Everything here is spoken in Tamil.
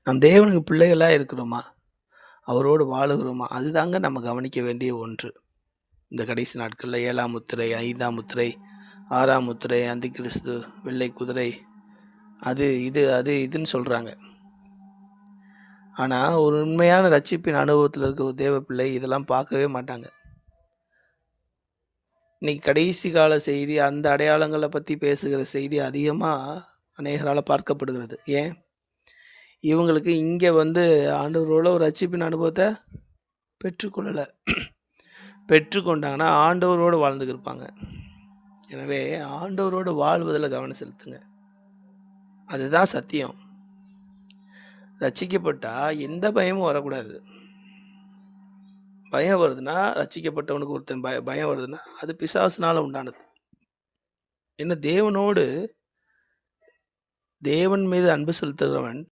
நம் தேவனுக்கு பிள்ளைகளா இருக்கிறோமா? அவரோடு வாழுகிறோமா? அதுதாங்க நம்ம கவனிக்க வேண்டிய ஒன்று. இந்த கடைசி நாட்கள்ல 7ஆம் முத்திரை, 5ஆம் முத்திரை, 6ஆம் முத்திரை, அந்திகிறிஸ்து, வெள்ளை குதிரை, அது இதுன்னு சொல்றாங்க. ஆனா, ஒரு உண்மையான ரட்சிப்பின் அனுபவத்துல இருக்க ஒரு தேவ பிள்ளை இதெல்லாம் பார்க்கவே மாட்டாங்க. இன்னைக்கு கடைசி கால செய்தி, அந்த அடையாளங்கள பத்தி பேசுகிற செய்தி அதிகமா அநேகரால பார்க்கப்படுகிறது. ஏன்? இவங்களுக்கு இங்க ஆண்டவரோட ஒரு ரட்சிப்பின் அனுபவத்த பெற்றுக்கொள்ளல. பெற்றுக்கொண்டாங்கன்னா, ஆண்டவரோடு வாழ்ந்துக்கிருப்பாங்க. எனவே ஆண்டவரோடு வாழ்வதில கவனம் செலுத்துங்க. அதுதான் சத்தியம். ரட்சிக்கப்பட்டா எந்த பயமும் வரக்கூடாது. பயம் வருதுன்னா, ரட்சிக்கப்பட்டவனுக்கு ஒருத்தன் பயம் வருதுன்னா, அது பிசாசுனால உண்டானது. ஏன்னா தேவன் மீது அன்பு செலுத்துகிறவன்